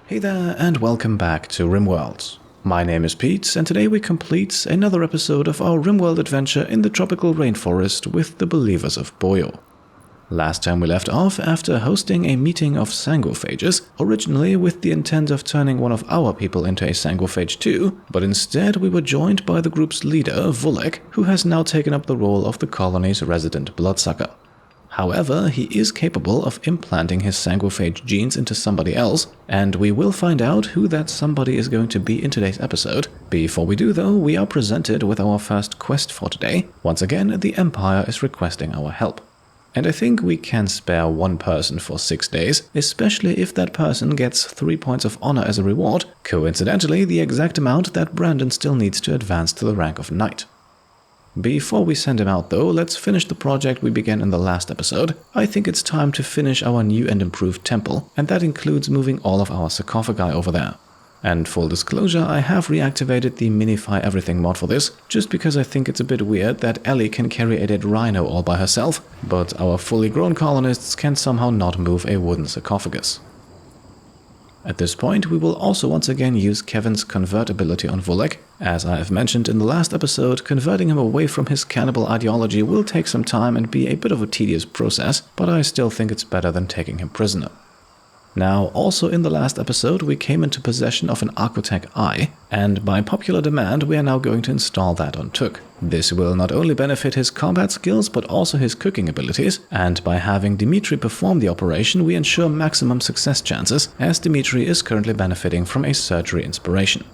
Hey there and welcome back to Rimworld. My name is Pete and today we complete another episode of our Rimworld adventure in the Tropical Rainforest with the Believers of Boyo. Last time we left off after hosting a meeting of Sanguophages, originally with the intent of turning one of our people into a Sanguophage too, but instead we were joined by the group's leader, Vulek, who has now taken up the role of the colony's resident bloodsucker. However, he is capable of implanting his Sanguophage genes into somebody else, and we will find out who that somebody is going to be in today's episode. Before we do though, we are presented with our first quest for today. Once again, the Empire is requesting our help. And I think we can spare one person for 6 days, especially if that person gets 3 points of honor as a reward, coincidentally the exact amount that Brandon still needs to advance to the rank of Knight. Before we send him out though, let's finish the project we began in the last episode. I think it's time to finish our new and improved temple, and that includes moving all of our sarcophagi over there. And full disclosure, I have reactivated the Minify Everything mod for this, just because I think it's a bit weird that Ellie can carry a dead rhino all by herself, but our fully grown colonists can somehow not move a wooden sarcophagus. At this point, we will also once again use Kevin's convert ability on Vulek. As I have mentioned in the last episode, converting him away from his cannibal ideology will take some time and be a bit of a tedious process, but I still think it's better than taking him prisoner. Now, also in the last episode, we came into possession of an Archotech Eye, and by popular demand, we are now going to install that on Tuk. This will not only benefit his combat skills, but also his cooking abilities, and by having Dimitri perform the operation, we ensure maximum success chances, as Dimitri is currently benefiting from a surgery inspiration.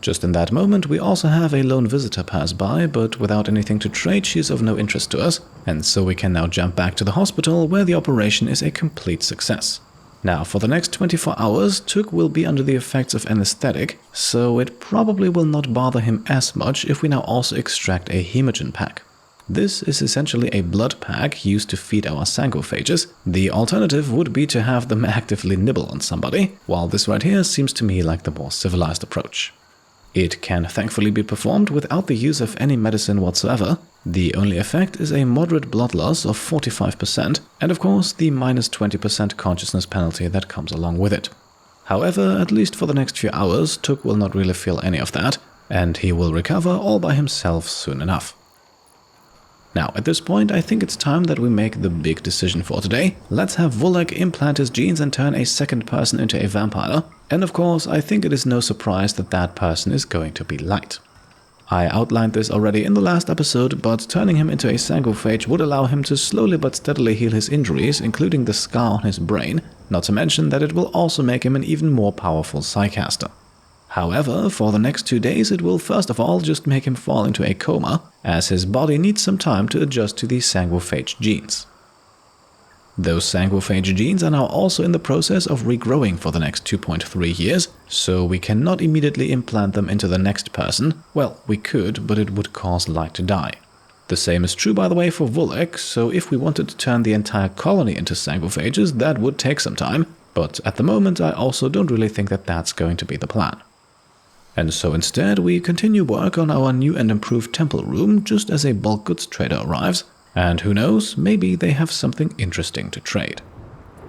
Just in that moment, we also have a lone visitor pass by, but without anything to trade, she is of no interest to us, and so we can now jump back to the hospital, where the operation is a complete success. Now, for the next 24 hours, Tuk will be under the effects of anesthetic, so it probably will not bother him as much if we now also extract a hemogen pack. This is essentially a blood pack used to feed our Sanguophages. The alternative would be to have them actively nibble on somebody, while this right here seems to me like the more civilized approach. It can thankfully be performed without the use of any medicine whatsoever. The only effect is a moderate blood loss of 45%, and of course the minus 20% consciousness penalty that comes along with it. However, at least for the next few hours, Tuk will not really feel any of that, and he will recover all by himself soon enough. Now, at this point, I think it's time that we make the big decision for today. Let's have Vulek implant his genes and turn a second person into a vampire. And of course, I think it is no surprise that that person is going to be Light. I outlined this already in the last episode, but turning him into a Sanguophage would allow him to slowly but steadily heal his injuries, including the scar on his brain, not to mention that it will also make him an even more powerful Psycaster. However, for the next 2 days it will first of all just make him fall into a coma, as his body needs some time to adjust to the Sanguophage genes. Those Sanguophage genes are now also in the process of regrowing for the next 2.3 years, so we cannot immediately implant them into the next person. Well, we could, but it would cause Light to die. The same is true, by the way, for Vulek, so if we wanted to turn the entire colony into Sanguophages, that would take some time, but at the moment I also don't really think that that's going to be the plan. And so instead we continue work on our new and improved temple room just as a bulk goods trader arrives, and who knows, maybe they have something interesting to trade.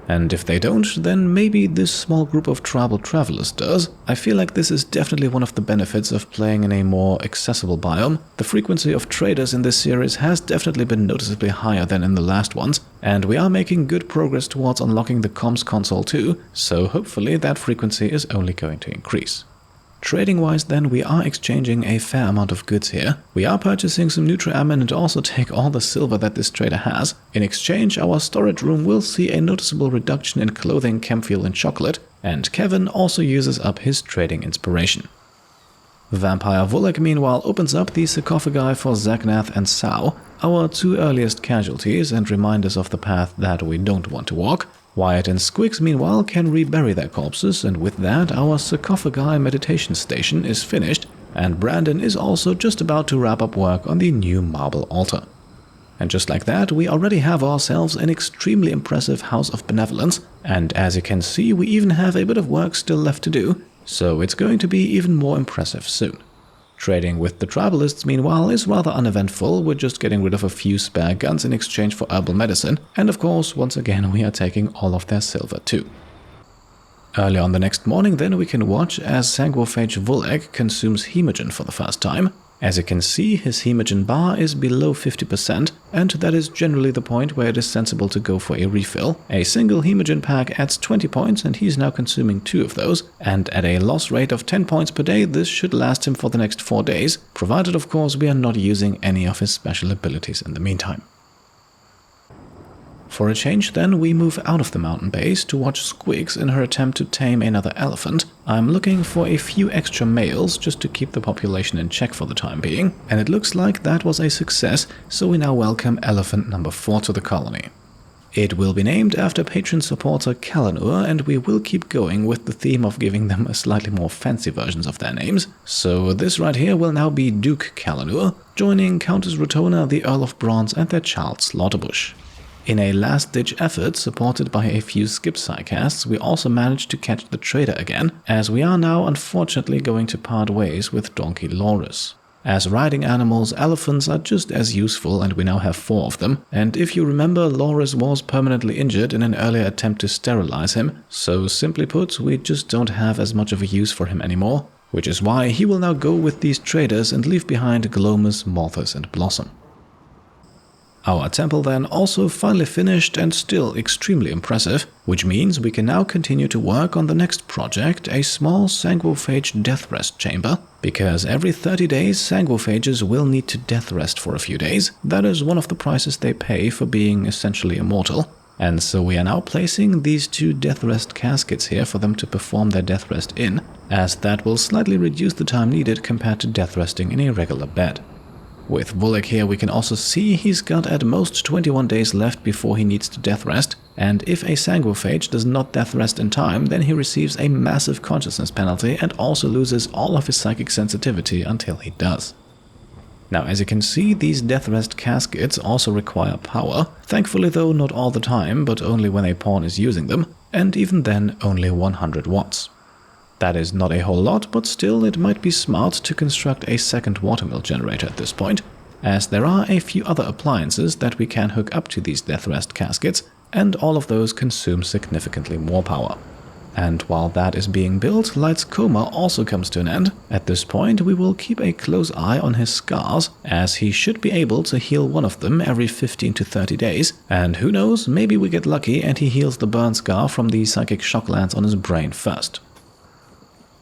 And if they don't, then maybe this small group of tribal travelers does. I feel like this is definitely one of the benefits of playing in a more accessible biome. The frequency of traders in this series has definitely been noticeably higher than in the last ones, and we are making good progress towards unlocking the comms console too, so hopefully that frequency is only going to increase. Trading-wise then, we are exchanging a fair amount of goods here. We are purchasing some Nutri-Ammin and also take all the silver that this trader has. In exchange, our storage room will see a noticeable reduction in clothing, chem fuel and chocolate, and Kevin also uses up his trading inspiration. Vampire Vulek meanwhile opens up the sarcophagi for Zagnath and Sao, our 2 earliest casualties and reminders of the path that we don't want to walk. Wyatt and Squiggs meanwhile can rebury their corpses, and with that our sarcophagi meditation station is finished, and Brandon is also just about to wrap up work on the new marble altar. And just like that, we already have ourselves an extremely impressive House of Benevolence, and as you can see, we even have a bit of work still left to do, so it's going to be even more impressive soon. Trading with the tribalists, meanwhile, is rather uneventful. We're just getting rid of a few spare guns in exchange for herbal medicine, and of course, once again, we are taking all of their silver too. Early on the next morning then we can watch as Sanguophage Vulek consumes hemogen for the first time. As you can see, his hemogen bar is below 50%, and that is generally the point where it is sensible to go for a refill. A single hemogen pack adds 20 points and he's now consuming 2 of those, and at a loss rate of 10 points per day this should last him for the next 4 days, provided of course we are not using any of his special abilities in the meantime. For a change then, we move out of the mountain base to watch Squigs in her attempt to tame another elephant. I'm looking for a few extra males just to keep the population in check for the time being, and it looks like that was a success, so we now welcome elephant number 4 to the colony. It will be named after patron supporter Kalanur, and we will keep going with the theme of giving them a slightly more fancy versions of their names. So this right here will now be Duke Kalanur, joining Countess Rotona, the Earl of Bronze, and their child Slaughterbush. In a last-ditch effort, supported by a few skip Psycasts, we also managed to catch the trader again, as we are now unfortunately going to part ways with Donkey Loris. As riding animals, elephants are just as useful, and we now have 4 of them, and if you remember, Loris was permanently injured in an earlier attempt to sterilize him, so simply put, we just don't have as much of a use for him anymore, which is why he will now go with these traders and leave behind Glomus, Morthus and Blossom. Our temple then also finally finished and still extremely impressive, which means we can now continue to work on the next project, a small Sanguophage death rest chamber, because every 30 days Sanguophages will need to death rest for a few days. That is one of the prices they pay for being essentially immortal. And so we are now placing these 2 death rest caskets here for them to perform their death rest in, as that will slightly reduce the time needed compared to death resting in a regular bed. With Vulek here we can also see he's got at most 21 days left before he needs to death rest, and if a Sanguophage does not death rest in time, then he receives a massive consciousness penalty and also loses all of his psychic sensitivity until he does. Now as you can see, these death rest caskets also require power, thankfully though not all the time, but only when a pawn is using them, and even then only 100 watts. That is not a whole lot, but still it might be smart to construct a second watermill generator at this point, as there are a few other appliances that we can hook up to these death rest caskets, and all of those consume significantly more power. And while that is being built, Light's coma also comes to an end. At this point we will keep a close eye on his scars, as he should be able to heal one of them every 15 to 30 days, and who knows, maybe we get lucky and he heals the burn scar from the psychic shock lance on his brain first.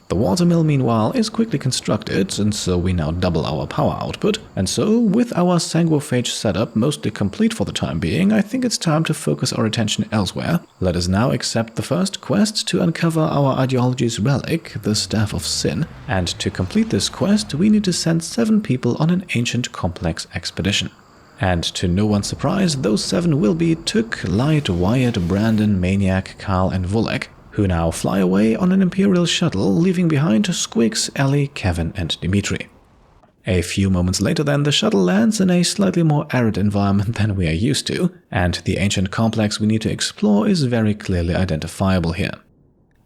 The watermill, meanwhile, is quickly constructed, and so we now double our power output, and so, with our Sanguophage setup mostly complete for the time being, I think it's time to focus our attention elsewhere. Let us now accept the first quest to uncover our ideology's relic, the Staff of Sin, and to complete this quest we need to send 7 people on an ancient complex expedition. And to no one's surprise, those 7 will be Tuk, Light, Wyatt, Brandon, Maniac, Carl and Vulek, who now fly away on an Imperial shuttle, leaving behind Squigs, Ellie, Kevin and Dimitri. A few moments later then, the shuttle lands in a slightly more arid environment than we are used to, and the ancient complex we need to explore is very clearly identifiable here.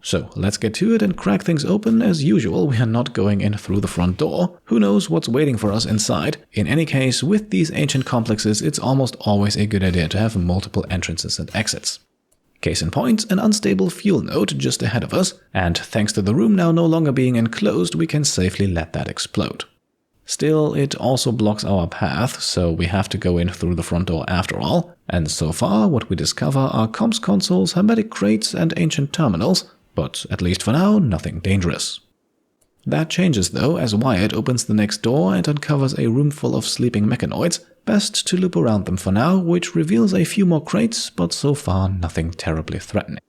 So let's get to it and crack things open. As usual, we are not going in through the front door. Who knows what's waiting for us inside? In any case, with these ancient complexes, it's almost always a good idea to have multiple entrances and exits. Case in point, an unstable fuel node just ahead of us, and thanks to the room now no longer being enclosed, we can safely let that explode. Still, it also blocks our path, so we have to go in through the front door after all, and so far what we discover are comms consoles, hermetic crates and ancient terminals, but at least for now, nothing dangerous. That changes though as Wyatt opens the next door and uncovers a room full of sleeping mechanoids. Best to loop around them for now, which reveals a few more crates, but so far nothing terribly threatening.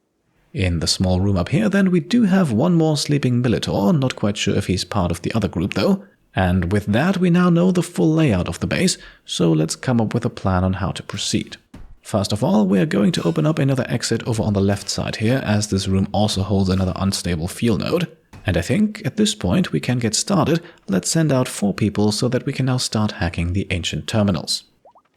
In the small room up here then we do have one more sleeping Militor, not quite sure if he's part of the other group though. And with that we now know the full layout of the base, so let's come up with a plan on how to proceed. First of all, we are going to open up another exit over on the left side here, as this room also holds another unstable fuel node. And I think at this point we can get started. Let's send out 4 people so that we can now start hacking the ancient terminals.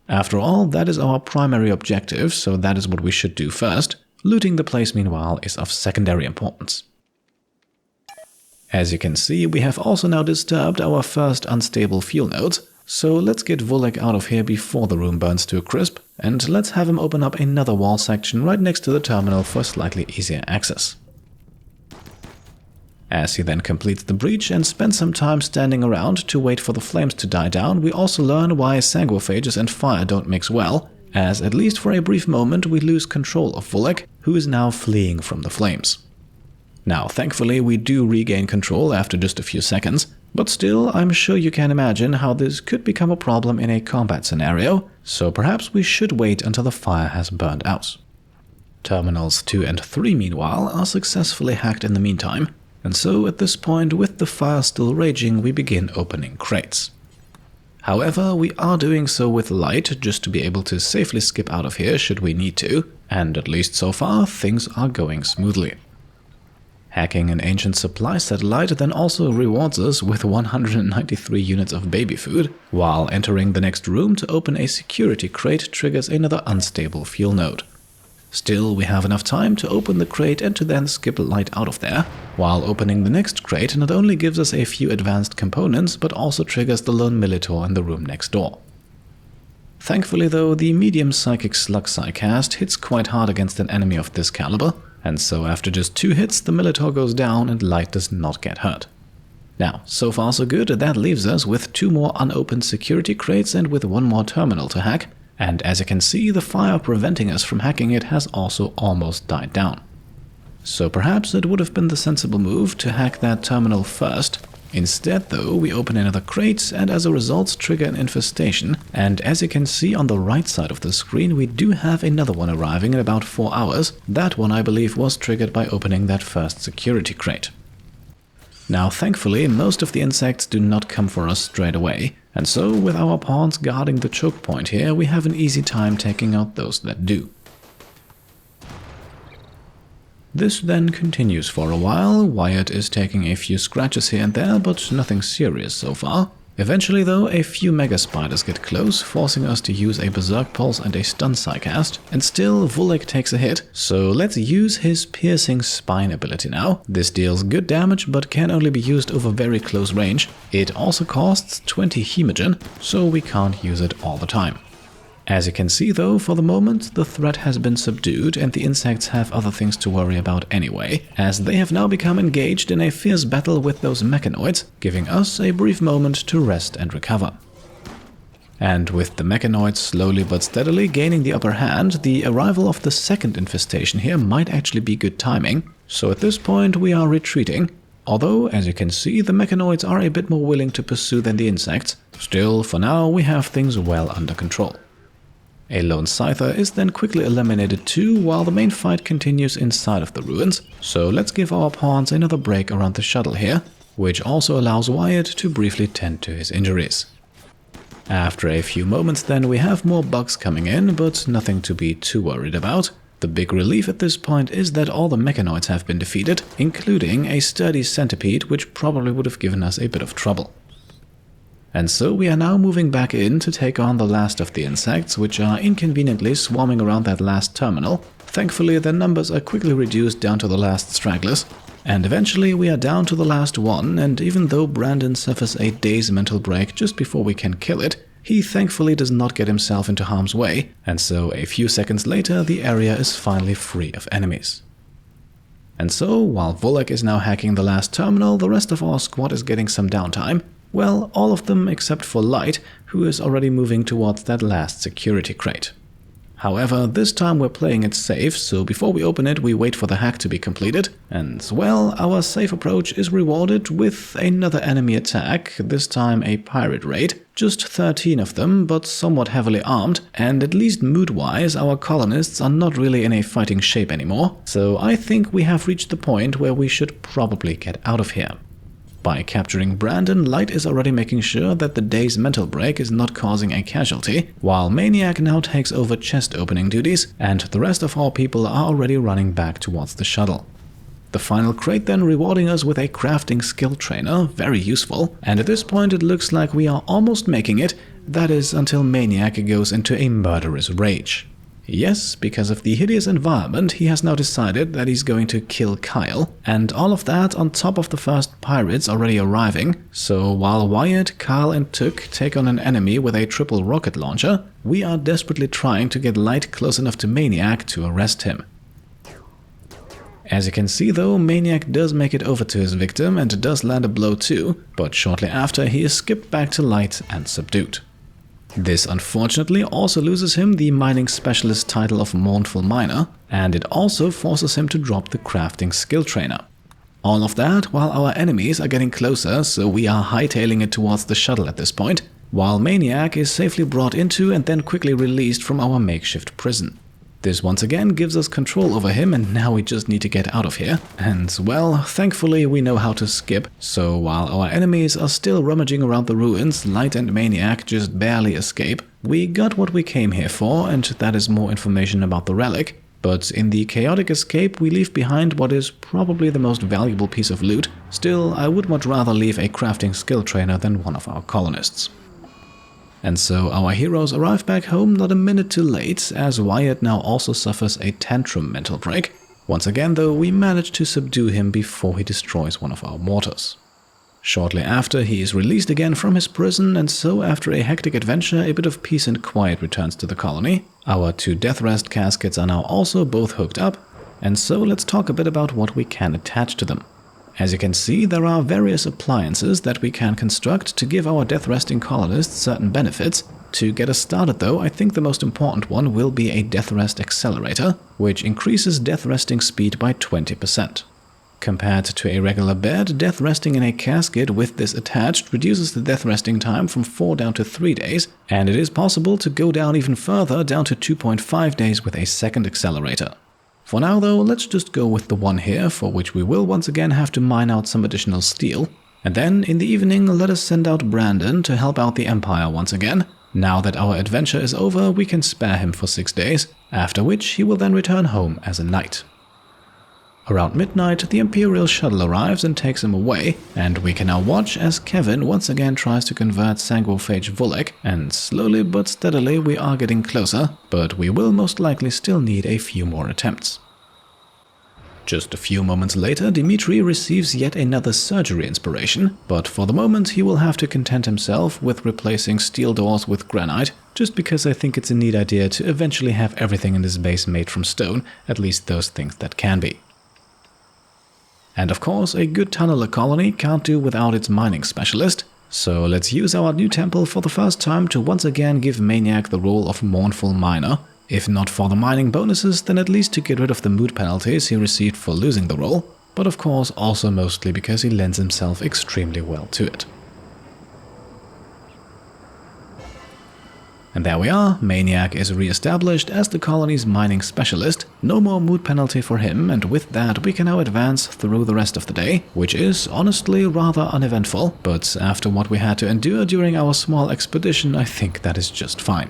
After all, that is our primary objective, so that is what we should do first. Looting the place meanwhile is of secondary importance. As you can see, we have also now disturbed our first unstable fuel nodes, so let's get Vulek out of here before the room burns to a crisp, and let's have him open up another wall section right next to the terminal for slightly easier access. As he then completes the breach and spends some time standing around to wait for the flames to die down, we also learn why sanguophages and fire don't mix well, as at least for a brief moment we lose control of Volek, who is now fleeing from the flames. Now, thankfully, we do regain control after just a few seconds, but still, I'm sure you can imagine how this could become a problem in a combat scenario, so perhaps we should wait until the fire has burned out. Terminals 2 and 3, meanwhile, are successfully hacked in the meantime, and so at this point, with the fire still raging, we begin opening crates. However, we are doing so with light just to be able to safely skip out of here should we need to, and at least so far, things are going smoothly. Hacking an ancient supply satellite then also rewards us with 193 units of baby food, while entering the next room to open a security crate triggers another unstable fuel node. Still, we have enough time to open the crate and to then skip light out of there, while opening the next crate not only gives us a few advanced components, but also triggers the lone Militor in the room next door. Thankfully though, the medium psychic slug Psycast hits quite hard against an enemy of this caliber, and so after just 2 hits the Militor goes down and light does not get hurt. Now, so far so good, that leaves us with 2 more unopened security crates and with 1 more terminal to hack, and as you can see, the fire preventing us from hacking it has also almost died down. So perhaps it would have been the sensible move to hack that terminal first. Instead though, we open another crate and as a result trigger an infestation, and as you can see on the right side of the screen, we do have another one arriving in about 4 hours. That one I believe was triggered by opening that first security crate. Now thankfully, most of the insects do not come for us straight away, and so with our pawns guarding the choke point here, we have an easy time taking out those that do. This then continues for a while. Wyatt is taking a few scratches here and there, but nothing serious so far. Eventually though, a few mega spiders get close, forcing us to use a berserk pulse and a stun psycast, and still Volek takes a hit, so let's use his piercing spine ability now. This deals good damage but can only be used over very close range. It also costs 20 hemogen, so we can't use it all the time. As you can see though, for the moment the threat has been subdued and the insects have other things to worry about anyway, as they have now become engaged in a fierce battle with those mechanoids, giving us a brief moment to rest and recover. And with the mechanoids slowly but steadily gaining the upper hand, the arrival of the second infestation here might actually be good timing, so at this point we are retreating. Although, as you can see, the mechanoids are a bit more willing to pursue than the insects, still for now we have things well under control. A lone scyther is then quickly eliminated too, while the main fight continues inside of the ruins, so let's give our pawns another break around the shuttle here, which also allows Wyatt to briefly tend to his injuries. After a few moments then we have more bugs coming in, but nothing to be too worried about. The big relief at this point is that all the mechanoids have been defeated, including a sturdy centipede which probably would have given us a bit of trouble. And so we are now moving back in to take on the last of the insects, which are inconveniently swarming around that last terminal. Thankfully, their numbers are quickly reduced down to the last stragglers, and eventually we are down to the last one, and even though Brandon suffers a day's mental break just before we can kill it, he thankfully does not get himself into harm's way, and so a few seconds later the area is finally free of enemies. And so, while Volek is now hacking the last terminal, the rest of our squad is getting some downtime. Well, all of them except for Light, who is already moving towards that last security crate. However, this time we're playing it safe, so before we open it we wait for the hack to be completed, and well, our safe approach is rewarded with another enemy attack, this time a pirate raid. Just 13 of them, but somewhat heavily armed, and at least mood-wise our colonists are not really in a fighting shape anymore, so I think we have reached the point where we should probably get out of here. By capturing Brandon, Light is already making sure that the day's mental break is not causing a casualty, while Maniac now takes over chest opening duties, and the rest of our people are already running back towards the shuttle. The final crate then rewarding us with a crafting skill trainer, very useful, and at this point it looks like we are almost making it, that is until Maniac goes into a murderous rage. Yes, because of the hideous environment, he has now decided that he's going to kill Kyle, and all of that on top of the first pirates already arriving, so while Wyatt, Kyle and Took take on an enemy with a triple rocket launcher, we are desperately trying to get Light close enough to Maniac to arrest him. As you can see though, Maniac does make it over to his victim and does land a blow too, but shortly after he is skipped back to Light and subdued. This unfortunately also loses him the mining specialist title of Mournful Miner, and it also forces him to drop the crafting skill trainer. All of that while our enemies are getting closer, so we are hightailing it towards the shuttle at this point, while Maniac is safely brought into and then quickly released from our makeshift prison. This once again gives us control over him, and now we just need to get out of here. And well, thankfully we know how to skip, so while our enemies are still rummaging around the ruins, Light and Maniac just barely escape. We got what we came here for, and that is more information about the relic. But in the chaotic escape we leave behind what is probably the most valuable piece of loot. Still, I would much rather leave a crafting skill trainer than one of our colonists. And so our heroes arrive back home not a minute too late, as Wyatt now also suffers a tantrum mental break. Once again though, we manage to subdue him before he destroys one of our mortars. Shortly after, he is released again from his prison, and so after a hectic adventure, a bit of peace and quiet returns to the colony. Our 2 death rest caskets are now also both hooked up, and so let's talk a bit about what we can attach to them. As you can see, there are various appliances that we can construct to give our death resting colonists certain benefits. To get us started though, I think the most important one will be a death rest accelerator, which increases death resting speed by 20%. Compared to a regular bed, death resting in a casket with this attached reduces the death resting time from 4 down to 3 days, and it is possible to go down even further, down to 2.5 days with a second accelerator. For now though, let's just go with the one here, for which we will once again have to mine out some additional steel. And then in the evening, let us send out Brandon to help out the Empire once again. Now that our adventure is over, we can spare him for 6 days, after which he will then return home as a knight. Around midnight, the Imperial shuttle arrives and takes him away, and we can now watch as Kevin once again tries to convert Sanguophage Vulek, and slowly but steadily we are getting closer, but we will most likely still need a few more attempts. Just a few moments later, Dimitri receives yet another surgery inspiration, but for the moment he will have to content himself with replacing steel doors with granite, just because I think it's a neat idea to eventually have everything in this base made from stone, at least those things that can be. And of course, a good tunneler colony can't do without its mining specialist, so let's use our new temple for the first time to once again give Maniac the role of Mournful Miner. If not for the mining bonuses, then at least to get rid of the mood penalties he received for losing the role, but of course also mostly because he lends himself extremely well to it. And there we are, Maniac is re-established as the colony's mining specialist, no more mood penalty for him, and with that we can now advance through the rest of the day, which is honestly rather uneventful, but after what we had to endure during our small expedition, I think that is just fine.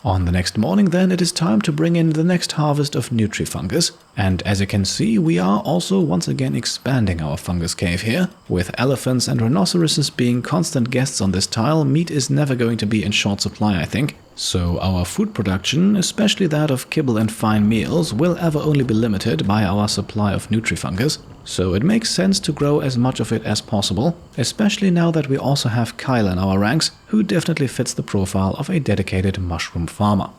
On the next morning then, it is time to bring in the next harvest of Nutrifungus, and as you can see, we are also once again expanding our fungus cave here. With elephants and rhinoceroses being constant guests on this tile, meat is never going to be in short supply, I think. So our food production, especially that of kibble and fine meals, will ever only be limited by our supply of Nutrifungus. So it makes sense to grow as much of it as possible, especially now that we also have Kyle in our ranks, who definitely fits the profile of a dedicated mushroom farmer.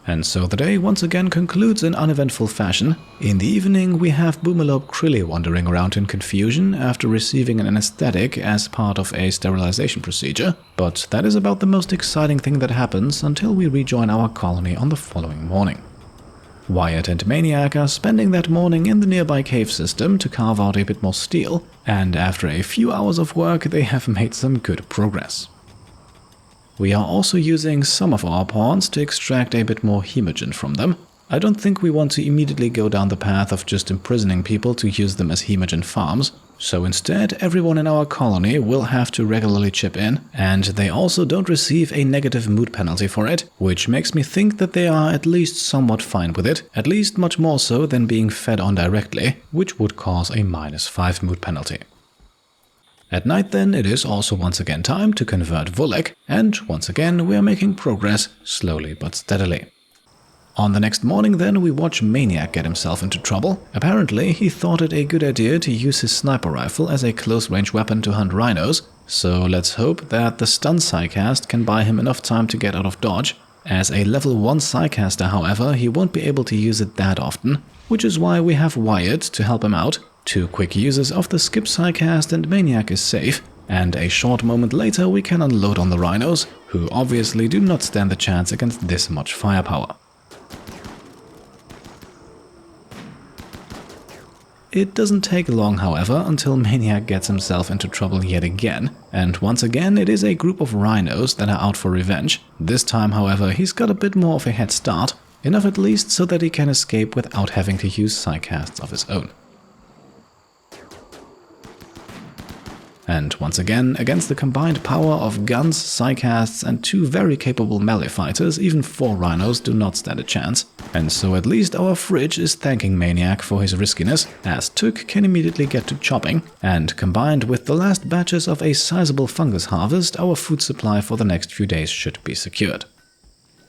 And so the day once again concludes in uneventful fashion. In the evening we have Boomelope Krilly wandering around in confusion after receiving an anesthetic as part of a sterilization procedure, but that is about the most exciting thing that happens until we rejoin our colony on the following morning. Wyatt and Maniac are spending that morning in the nearby cave system to carve out a bit more steel, and after a few hours of work they have made some good progress. We are also using some of our pawns to extract a bit more hemogen from them. I don't think we want to immediately go down the path of just imprisoning people to use them as hemogen farms, so instead everyone in our colony will have to regularly chip in, and they also don't receive a negative mood penalty for it, which makes me think that they are at least somewhat fine with it, at least much more so than being fed on directly, which would cause a -5 mood penalty. At night then, it is also once again time to convert Vulek, and once again we are making progress, slowly but steadily. On the next morning then, we watch Maniac get himself into trouble. Apparently, he thought it a good idea to use his sniper rifle as a close-range weapon to hunt rhinos, so let's hope that the stun Psycast can buy him enough time to get out of dodge. As a level 1 Psycaster, however, he won't be able to use it that often, which is why we have Wyatt to help him out. 2 quick uses of the Skip Psycast and Maniac is safe, and a short moment later we can unload on the rhinos, who obviously do not stand a chance against this much firepower. It doesn't take long, however, until Maniac gets himself into trouble yet again, and once again it is a group of rhinos that are out for revenge. This time, however, he's got a bit more of a head start, enough at least so that he can escape without having to use Psycasts of his own. And once again, against the combined power of guns, Psycasts and 2 very capable melee fighters, even 4 rhinos do not stand a chance. And so at least our fridge is thanking Maniac for his riskiness, as Tuk can immediately get to chopping, and combined with the last batches of a sizable fungus harvest, our food supply for the next few days should be secured.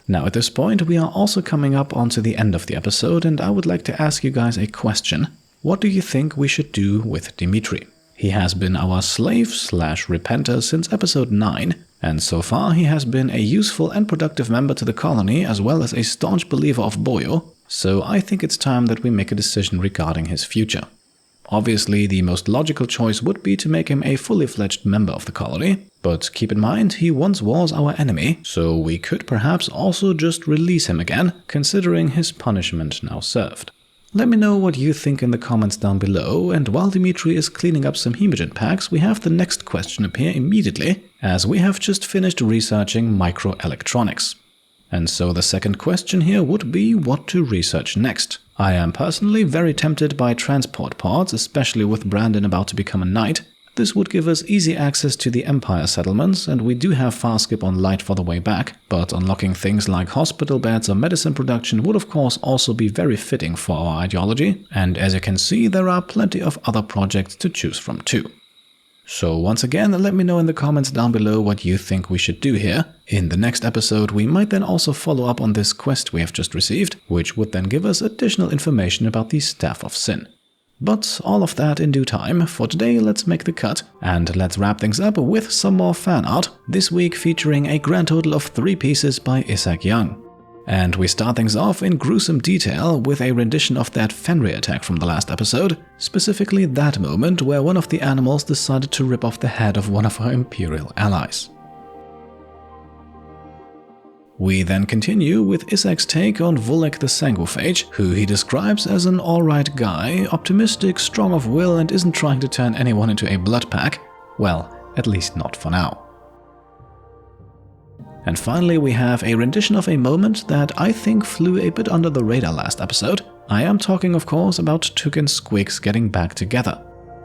Now at this point we are also coming up onto the end of the episode, and I would like to ask you guys a question. What do you think we should do with Dimitri? He has been our slave/repenter since episode 9, and so far he has been a useful and productive member to the colony as well as a staunch believer of Boyo, so I think it's time that we make a decision regarding his future. Obviously, the most logical choice would be to make him a fully fledged member of the colony, but keep in mind he once was our enemy, so we could perhaps also just release him again, considering his punishment now served. Let me know what you think in the comments down below, and while Dimitri is cleaning up some hemogen packs, we have the next question appear immediately, as we have just finished researching microelectronics. And so the second question here would be what to research next. I am personally very tempted by transport pods, especially with Brandon about to become a knight. This would give us easy access to the Empire settlements, and we do have fast skip on Light for the way back, but unlocking things like hospital beds or medicine production would of course also be very fitting for our ideology, and as you can see there are plenty of other projects to choose from too. So once again, let me know in the comments down below what you think we should do here. In the next episode we might then also follow up on this quest we have just received, which would then give us additional information about the Staff of Sin. But all of that in due time. For today, let's make the cut, and let's wrap things up with some more fan art, this week featuring a grand total of 3 pieces by Isaac Young. And we start things off in gruesome detail with a rendition of that Fenrir attack from the last episode, specifically that moment where one of the animals decided to rip off the head of one of our Imperial allies. We then continue with Isaac's take on Volek the Sanguophage, who he describes as an alright guy, optimistic, strong of will, and isn't trying to turn anyone into a blood pack. Well, at least not for now. And finally we have a rendition of a moment that I think flew a bit under the radar last episode. I am talking of course about Tuk and Squiggs getting back together.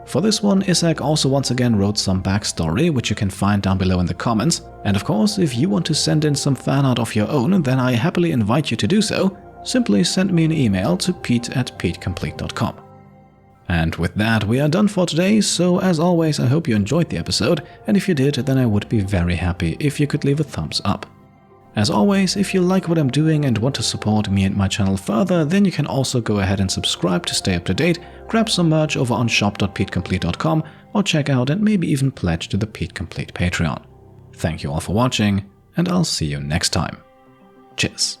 For this one, Isaac also once again wrote some backstory, which you can find down below in the comments, and of course if you want to send in some fan art of your own, then I happily invite you to do so. Simply send me an email to pete@petecomplete.com. And with that we are done for today, so as always I hope you enjoyed the episode, and if you did then I would be very happy if you could leave a thumbs up. As always, if you like what I'm doing and want to support me and my channel further, then you can also go ahead and subscribe to stay up to date, grab some merch over on shop.petecomplete.com, or check out and maybe even pledge to the Pete Complete Patreon. Thank you all for watching, and I'll see you next time. Cheers.